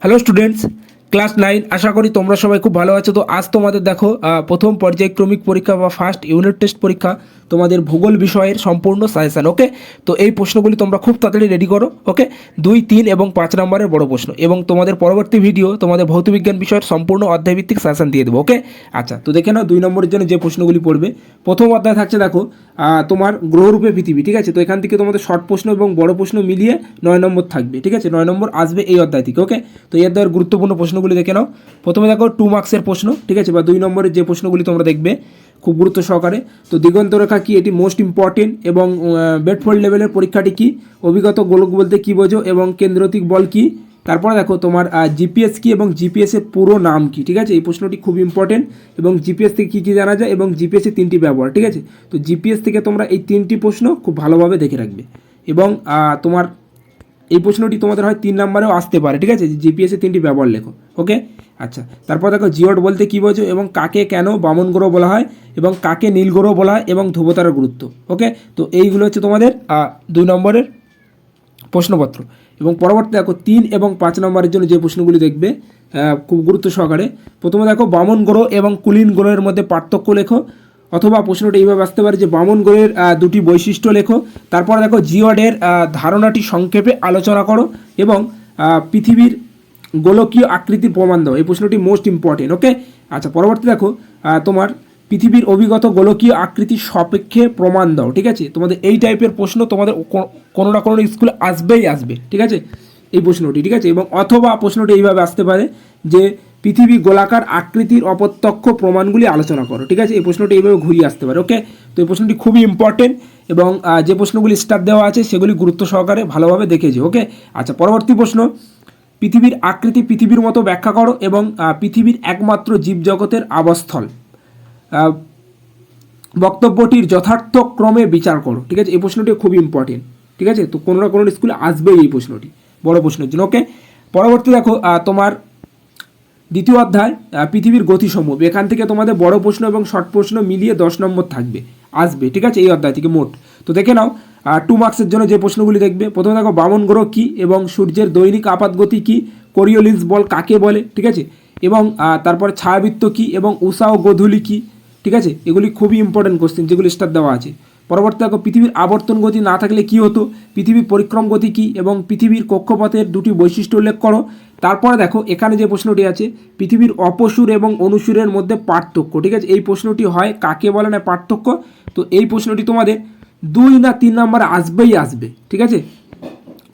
Hello students, class 9 আশা করি তোমরা সবাই খুব ভালো আছো। তো আজ তোমাদের দেখো প্রথম পর্যায়ক্রমিক পরীক্ষা বা ফার্স্ট ইউনিট টেস্ট পরীক্ষা তোমাদের ভূগোল বিষয়ের সম্পূর্ণ সাজেশন। ওকে, তো এই প্রশ্নগুলি তোমরা খুব তাড়াতাড়ি রেডি করো। ওকে, 2, 3 এবং 5 নম্বরের বড় প্রশ্ন এবং তোমাদের পরবর্তী ভিডিও তোমাদের ভৌতবিজ্ঞান বিষয়ের সম্পূর্ণ অধ্যায়ভিত্তিক সাজেশন দিয়ে দেবো। ওকে, আচ্ছা, তো দেখে নাও 2 নম্বরের জন্য যে প্রশ্নগুলি পড়বে। প্রথম অধ্যায় থাকছে দেখো তোমার গ্রহরূপে পৃথিবী। ঠিক আছে, তো এখান থেকে তোমাদের শর্ট প্রশ্ন এবং বড় প্রশ্ন মিলিয়ে 9 নম্বর থাকবে। ঠিক আছে, 9 নম্বর আসবে এই অধ্যায় থেকে। ওকে, তো এই অধ্যায়ের গুরুত্বপূর্ণ প্রশ্নগুলি দেখে নাও। প্রথমে দেখো 2 মার্কসের প্রশ্ন। ঠিক আছে, বা 2 নম্বরের যে প্রশ্নগুলি তোমরা দেখবে খুব গুরুত্ব সহকারে। তো দিগন্ত রেখা কি, এটি মোস্ট ইম্পর্টেন্ট। এবং বেডফোল্ড লেভেলের পরীক্ষাটি কি, অভিগত গোলক বলতে কি বোঝো এবং কেন্দ্রতিক বল কি। তারপরে দেখো তোমার জিপিএস কি এবং জিপিএসের পুরো নাম কি। ঠিক আছে, এই প্রশ্নটি খুব ইম্পর্টেন্ট। এবং জিপিএস থেকে কী কী জানা যায় এবং জিপিএসের 3টি ব্যবহার। ঠিক আছে, তো জিপিএস থেকে তোমরা এই 3টি প্রশ্ন খুব ভালোভাবে দেখে রাখবে। এবং তোমার এই প্রশ্নটি তোমাদের হয় 3 নম্বরেও আসতে পারে। ঠিক আছে, জিপিএসের 3টি ব্যবহার লেখো। ওকে, আচ্ছা, তারপর দেখো জিওড বলতে কী বোঝো এবং কাকে কেন বামন গ্রহ বলা হয় এবং কাকে নীল গ্রহ বলা হয় এবং ধ্রুবতারার গুরুত্ব। ওকে, তো এইগুলো হচ্ছে তোমাদের 2 নম্বরের প্রশ্নপত্র। এবং পরবর্তী দেখো 3 এবং 5 নম্বরের জন্য যে প্রশ্নগুলি দেখবে খুব গুরুত্ব সহকারে। প্রথমে দেখো বামন গ্রহ এবং কুলীন গ্রহের মধ্যে পার্থক্য লেখো, অথবা প্রশ্নটা এইভাবে আসতে পারে যে বামন গ্রহের 2টি বৈশিষ্ট্য লেখো। তারপর দেখো জিওডের ধারণাটি সংক্ষেপে আলোচনা করো এবং পৃথিবীর গোলকীয় আকৃতির প্রমাণ দাও। এই প্রশ্নটি মোস্ট ইম্পর্টেন্ট। ওকে, আচ্ছা, পরবর্তী দেখো তোমার পৃথিবীর অভিগত গোলকীয় আকৃতির সাপেক্ষে প্রমাণ দাও। ঠিক আছে, তোমাদের এই টাইপের প্রশ্ন তোমাদের কোনো না কোনো স্কুলে আসবেই আসবে। ঠিক আছে, এই প্রশ্নটি। ঠিক আছে, এবং অথবা প্রশ্নটি এইভাবে আসতে পারে যে পৃথিবী গোলাকার আকৃতির অপ্রত্যক্ষ প্রমাণগুলি আলোচনা করো। ঠিক আছে, এই প্রশ্নটি এইভাবে ঘুরিয়ে আসতে পারে। ওকে, তো এই প্রশ্নটি খুবই ইম্পর্টেন্ট এবং যে প্রশ্নগুলি স্টার দেওয়া আছে সেগুলি গুরুত্ব সহকারে ভালোভাবে দেখেছি। ওকে, আচ্ছা, পরবর্তী প্রশ্ন, পৃথিবীর আকৃতি পৃথিবীর মতো ব্যাখ্যা করো এবং পৃথিবীর একমাত্র জীবজগতের আবাসস্থল বক্তব্যটির যথার্থ ক্রমে বিচার করো। ঠিক আছে, এই প্রশ্নটি খুব ইম্পর্টেন্ট। ঠিক আছে, তো কোনো না কোনো স্কুলে আসবেই এই প্রশ্নটি বড় প্রশ্নের জন্য। ওকে, পরবর্তী দেখো তোমার দ্বিতীয় অধ্যায় পৃথিবীর গতিসমূহ। এখান থেকে তোমাদের বড় প্রশ্ন এবং শর্ট প্রশ্ন মিলিয়ে 10 নম্বর থাকবে, আসবে। ঠিক আছে, এই অধ্যায় থেকে মোট। তো দেখে নাও 2 মার্কসের জন্য যে প্রশ্নগুলি দেখবে। প্রথমে দেখো বামন গ্রহ কী এবং সূর্যের দৈনিক আপাত গতি কী, কোরিওলিন্স বল কাকে বলে। ঠিক আছে, এবং তারপরে ছায়াবৃত্ত কী এবং উষা ও গোধূলি কী। ঠিক আছে, এগুলি খুবই ইম্পর্টেন্ট কোশ্চেন যেগুলি স্টার দেওয়া আছে। পরবর্তী দেখো পৃথিবীর আবর্তন গতি না থাকলে কী হতো, পৃথিবীর পরিক্রম গতি কী এবং পৃথিবীর কক্ষপথের 2টি বৈশিষ্ট্য উল্লেখ করো। তারপরে দেখো এখানে যে প্রশ্নটি আছে পৃথিবীর অপসুর এবং অনুসুরের মধ্যে পার্থক্য। ঠিক আছে, এই প্রশ্নটি হয় কাকে বলে না পার্থক্য। তো এই প্রশ্নটি তোমাদের 2 না 3 নম্বরে আসবেই আসবে। ঠিক আছে,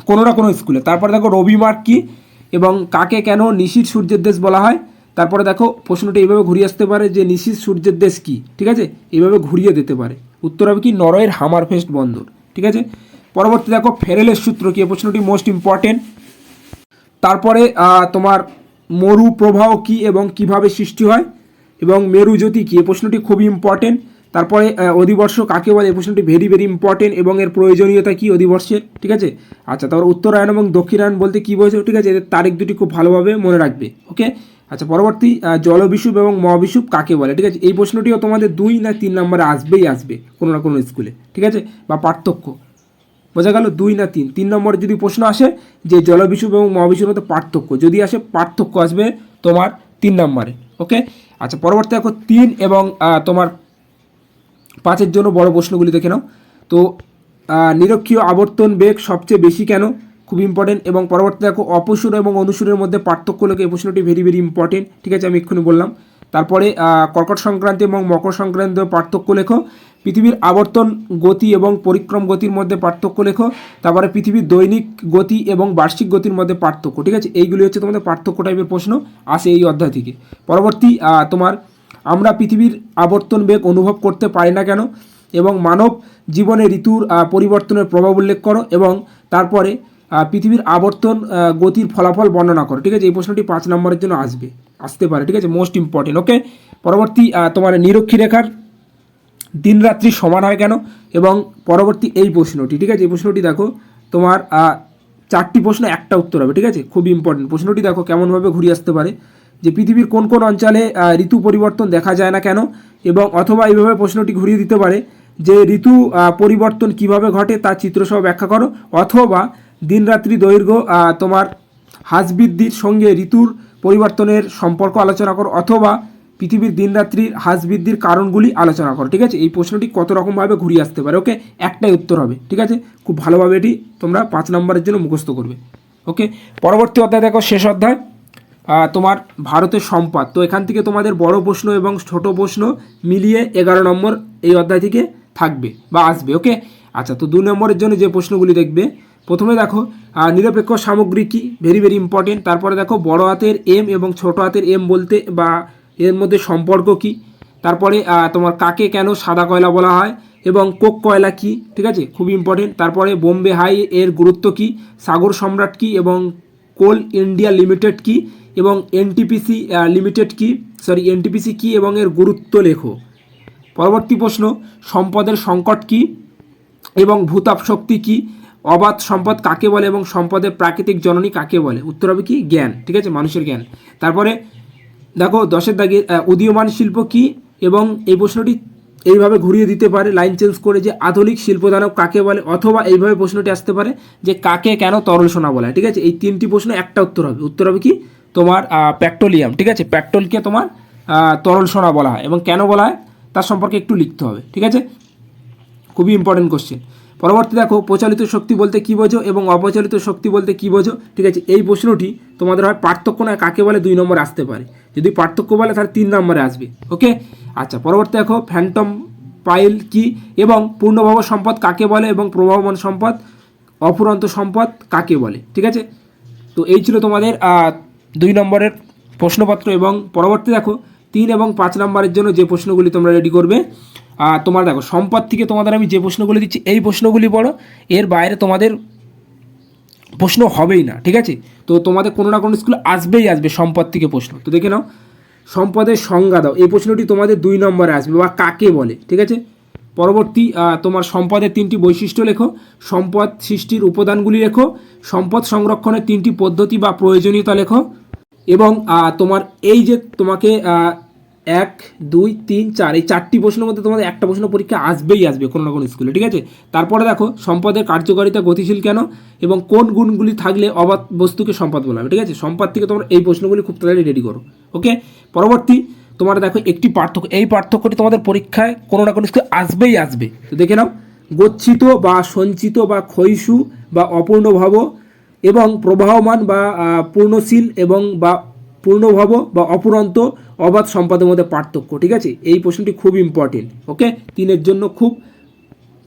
কোনো না কোনো স্কুলে। তারপরে দেখো রবিবার কী এবং কাকে কেন নিশীথ সূর্যের দেশ বলা হয়। তারপরে দেখো প্রশ্নটি এইভাবে ঘুরিয়ে আসতে পারে যে নিশীথ সূর্যের দেশ কী। ঠিক আছে, এইভাবে ঘুরিয়ে দিতে পারে। উত্তর হবে কি নরওয়ের হামারফেস্ট বন্দর। ঠিক আছে, পরবর্তী দেখো ফেরেলের সূত্র কি, এই প্রশ্নটি মোস্ট ইম্পর্টেন্ট। তারপরে তোমার মরু প্রবাহ কী এবং কিভাবে সৃষ্টি হয় এবং মেরুজ্যোতি কী, এই প্রশ্নটি খুবই ইম্পর্টেন্ট। তারপরে অধিবর্ষ কাকে বলে, এই প্রশ্নটি ভেরি ভেরি ইম্পর্টেন্ট এবং এর প্রয়োজনীয়তা কী অধিবর্ষের। ঠিক আছে, আচ্ছা, তারপর উত্তরায়ণ এবং দক্ষিণায়ন বলতে কী বোঝো। ঠিক আছে, এদের তারিখ দুটি খুব ভালোভাবে মনে রাখবে। ওকে, আচ্ছা, পরবর্তী জলবিষুব এবং মহাবিষুব কাকে বলে। ঠিক আছে, এই প্রশ্নটিও তোমাদের 2 না 3 নম্বরে আসবেই আসবে কোনো না কোনো স্কুলে। ঠিক আছে, বা পার্থক্য বোঝা গেল 2 না 3 নম্বরে যদি প্রশ্ন আসে যে জলবিষুব এবং মহাবিষুবের মধ্যে পার্থক্য, যদি আসে পার্থক্য আসবে তোমার 3 নম্বরে। ওকে, আচ্ছা, পরবর্তী দেখো 3 এবং তোমার 5-এর জন্য বড় প্রশ্নগুলি দেখে নাও। তো নিরক্ষীয় আবর্তন বেগ সবচেয়ে বেশি কেন, খুব ইম্পর্টেন্ট। এবং পরবর্তী দেখো অপসুর এবং অনুসুরের মধ্যে পার্থক্য লেখো, এই প্রশ্নটি ভেরি ভেরি ইম্পর্টেন্ট। ঠিক আছে, আমি এক্ষুনি বললাম। তারপরে কর্কট সংক্রান্তি এবং মকর সংক্রান্তির পার্থক্য লেখো। পৃথিবীর আবর্তন গতি এবং পরিক্রম গতির মধ্যে পার্থক্য লেখো। তারপরে পৃথিবীর দৈনিক গতি এবং বার্ষিক গতির মধ্যে পার্থক্য। ঠিক আছে, এইগুলি হচ্ছে তোমাদের পার্থক্য টাইপের প্রশ্ন আসে এই অধ্যায় থেকে। পরবর্তী তোমার আমরা পৃথিবীর আবর্তন বেগ অনুভব করতে পারি না কেন এবং মানব জীবনে ঋতুর পরিবর্তনের প্রভাব উল্লেখ করো এবং তারপরে পৃথিবীর আবর্তন গতির ফলাফল বর্ণনা করো। ঠিক আছে, এই প্রশ্নটি 5 নম্বরের জন্য আসতে পারে। ঠিক আছে, মোস্ট ইম্পর্টেন্ট। ওকে, পরবর্তী তোমার নিরক্ষী রেখার দিন রাত্রি সমান হয় কেন এবং পরবর্তী এই প্রশ্নটি। ঠিক আছে, এই প্রশ্নটি দেখো তোমার 4টি প্রশ্ন একটা উত্তর হবে। ঠিক আছে, খুব ইম্পর্টেন্ট প্রশ্নটি। দেখো কেমনভাবে ঘুরিয়ে আসতে পারে যে পৃথিবীর কোন কোন অঞ্চলে ঋতু পরিবর্তন দেখা যায় না কেন, এবং অথবা এইভাবে প্রশ্নটি ঘুরিয়ে দিতে পারে যে ঋতু পরিবর্তন কিভাবে ঘটে তার চিত্রসহ ব্যাখ্যা করো, অথবা দিন রাত্রি দৈর্ঘ্য তোমার হ্রাস বৃদ্ধির সঙ্গে ঋতুর পরিবর্তনের সম্পর্ক আলোচনা করো, অথবা পৃথিবীর দিনরাত্রির হ্রাস বৃদ্ধির কারণগুলি আলোচনা করো। ঠিক আছে, এই প্রশ্নটি কত রকমভাবে ঘুরিয়ে আসতে পারে। ওকে, একটাই উত্তর হবে। ঠিক আছে, খুব ভালোভাবে এটি তোমরা 5 নম্বরের জন্য মুখস্থ করবে। ওকে, পরবর্তী অধ্যায় দেখো, শেষ অধ্যায় তোমার ভারতের সম্পদ। তো এখান থেকে তোমাদের বড় প্রশ্ন এবং ছোট প্রশ্ন মিলিয়ে 11 নম্বর এই অধ্যায় থেকে থাকবে বা আসবে। ওকে, আচ্ছা, তো 2 নম্বরের জন্য যে প্রশ্নগুলি দেখবে, প্রথমে দেখো নিরপেক্ষ সামগ্রী কি, ভেরি ভেরি ইম্পর্টেন্ট। তারপরে দেখো বড় হাতের এম এবং ছোট হাতের এম বলতে বা এর মধ্যে সম্পর্ক কি। তারপরে তোমার কাকে কেন সাদা কয়লা বলা হয় এবং কোক কয়লা কি, ঠিক আছে, খুবই ইম্পর্টেন্ট। তারপরে বোম্বে হাই এর গুরুত্ব কি, সাগর সম্রাট কি এবং কোল ইন্ডিয়া লিমিটেড কি এবং এনটিপিসি লিমিটেড কি, এনটিপিসি কি এবং এর গুরুত্ব লেখো। পরবর্তী প্রশ্ন, সম্পদের সংকট কি এবং ভূতাপ শক্তি কি, অবাধ সম্পদ কাকে বলে এবং সম্পদের প্রাকৃতিক জননী কাকে বলে। উত্তর হবে কি, জ্ঞান। ঠিক আছে, মানুষের জ্ঞান। তারপরে দেখো 10 দাগে উদীয়মান শিল্প কি, এবং এই প্রশ্নটি এইভাবে ঘুরিয়ে দিতে পারে লাইন চেঞ্জ করে, যে আধুনিক শিল্পদানব কাকে বলে, অথবা এইভাবে প্রশ্নটি আসতে পারে যে কাকে কেন তরল সোনা বলা হয়। ঠিক আছে, এই 3টি প্রশ্ন একটা উত্তর হবে। উত্তর হবে কি, তোমার পেট্রোলিয়াম। ঠিক আছে, পেট্রোলকে তোমার তরল সোনা বলা হয় এবং কেন বলা হয় তার সম্পর্কে একটু লিখতে হবে। ঠিক আছে, খুবই ইম্পর্টেন্ট কোশ্চেন। পরবর্তী দেখো, প্রচলিত শক্তি বলতে কী বোঝো এবং অপ্রচলিত শক্তি বলতে কী বোঝো। ঠিক আছে, এই প্রশ্নটি তোমাদের হয় পার্থক্য নয় কাকে বলে 2 নম্বরে আসতে পারে, যদি পার্থক্য বলে তাহলে 3 নম্বরে আসবে। ওকে, আচ্ছা, পরবর্তী দেখো ফ্যান্টম পাইল কি এবং পূর্ণভব সম্পদ কাকে বলে এবং প্রবাহমান সম্পদ অফুরন্ত সম্পদ কাকে বলে। ঠিক আছে, তো এই ছিল তোমাদের 2 নম্বরের প্রশ্নপত্র। এবং পরবর্তী দেখো 3 এবং 5 নম্বরের জন্য যে প্রশ্নগুলি তোমরা রেডি করবে, তোমার দেখো সম্পদ থেকে তোমাদের আমি যে প্রশ্নগুলি দিচ্ছি এই প্রশ্নগুলি পড়ো, এর বাইরে তোমাদের প্রশ্ন হবেই না। ঠিক আছে, তো তোমাদের কোনো না কোনো স্কুল আসবেই আসবে সম্পদ থেকে প্রশ্ন। তো দেখে নাও, সম্পদের সংজ্ঞা দাও, এই প্রশ্নটি তোমাদের 2 নম্বরে আসবে বা কাকে বলে। ঠিক আছে, পরবর্তী তোমার সম্পদের 3টি বৈশিষ্ট্য লেখো, সম্পদ সৃষ্টির উপাদানগুলি লেখো, সম্পদ সংরক্ষণের 3টি পদ্ধতি বা প্রয়োজনীয়তা লেখো, এবং তোমার এই যে তোমাকে 1, 2, 3, 4 এই 4টি প্রশ্নের মধ্যে তোমাদের একটা প্রশ্ন পরীক্ষা আসবেই আসবে কোনো না কোনো স্কুলে। ঠিক আছে, তারপরে দেখো সম্পদের কার্যকারিতা গতিশীল কেন এবং কোন গুণগুলি থাকলে অবাধ বস্তুকে সম্পদ বলা হবে। ঠিক আছে, সম্পদ থেকে তোমরা এই প্রশ্নগুলি খুব তাড়াতাড়ি রেডি করো। ওকে, পরবর্তী তোমরা দেখো একটি পার্থক্য, এই পার্থক্যটি তোমাদের পরীক্ষায় কোনো না কোনো স্কুলে আসবেই আসবে। তো দেখে নাও, গচ্ছিত বা সঞ্চিত বা ক্ষয়িষ্ণু বা অপূর্ণভাব এবং প্রবাহমান বা পূর্ণশীল এবং বা পূর্ণভব বা অপুরন্ত অবাধ সম্পদের মধ্যে পার্থক্য। ঠিক আছে, এই প্রশ্নটি খুব ইম্পর্টেন্ট। ওকে, 3-এর জন্য খুব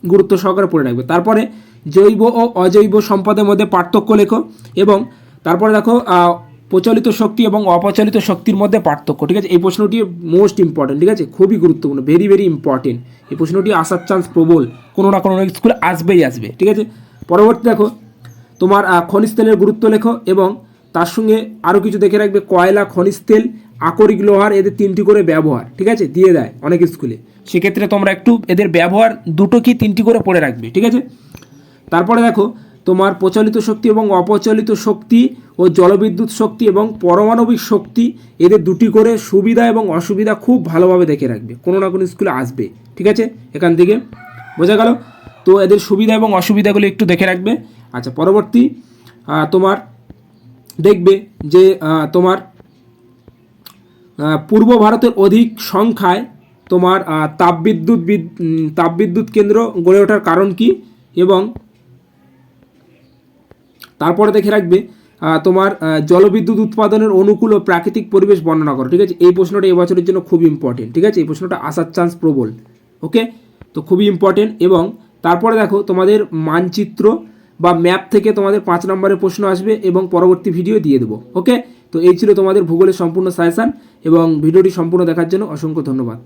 গুরুত্ব সহকারে পড়ে রাখবে। তারপরে জৈব ও অজৈব সম্পদের মধ্যে পার্থক্য লেখো, এবং তারপরে দেখো প্রচলিত শক্তি এবং অপ্রচলিত শক্তির মধ্যে পার্থক্য। ঠিক আছে, এই প্রশ্নটি মোস্ট ইম্পর্টেন্ট। ঠিক আছে, খুবই গুরুত্বপূর্ণ, ভেরি ভেরি ইম্পর্টেন্ট। এই প্রশ্নটি আসার চান্স প্রবল, কোনো না কোনো স্কুলে আসবেই আসবে। ঠিক আছে, পরবর্তী দেখো তোমার খনিজ তেলের গুরুত্ব লেখো, এবং তার সঙ্গে আরও কিছু দেখে রাখবে, কয়লা, খনিজ তেল, আকরিক লোহার, এদের 3টি করে ব্যবহার। ঠিক আছে, দিয়ে দেয় অনেক স্কুলে, সেক্ষেত্রে তোমরা একটু এদের ব্যবহার 2টো কি 3টি করে পড়ে রাখবে। ঠিক আছে, তারপরে দেখো তোমার প্রচলিত শক্তি এবং অপ্রচলিত শক্তি ও জলবিদ্যুৎ শক্তি এবং পারমাণবিক শক্তি, এদের 2টি করে সুবিধা এবং অসুবিধা খুব ভালোভাবে দেখে রাখবে, কোনো না কোনো স্কুলে আসবে। ঠিক আছে, এখান থেকে বোঝা গেল। তো এদের সুবিধা এবং অসুবিধাগুলো একটু দেখে রাখবে। আচ্ছা, পরবর্তী তোমার দেখবে যে তোমার পূর্ব ভারতের অধিক সংখ্যায় তোমার তাপবিদ্যুৎ কেন্দ্র গড়ে ওঠার কারণ কি, এবং তারপরে দেখে রাখবে তোমার জলবিদ্যুৎ উৎপাদনের অনুকূল ও প্রাকৃতিক পরিবেশ বর্ণনা করো। ঠিক আছে, এই প্রশ্নটা এবছরের জন্য খুব ইম্পর্টেন্ট। ঠিক আছে, এই প্রশ্নটা আসার চান্স প্রবল। ওকে, তো খুবই ইম্পর্টেন্ট। এবং তারপরে দেখো তোমাদের মানচিত্র বা ম্যাপ থেকে তোমাদের 5 নম্বরের প্রশ্ন আসবে এবং পরবর্তী ভিডিও দিয়ে দেবো। ওকে, তো এই ছিল তোমাদের ভূগোলের সম্পূর্ণ সাজেশান, এবং ভিডিওটি সম্পূর্ণ দেখার জন্য অসংখ্য ধন্যবাদ।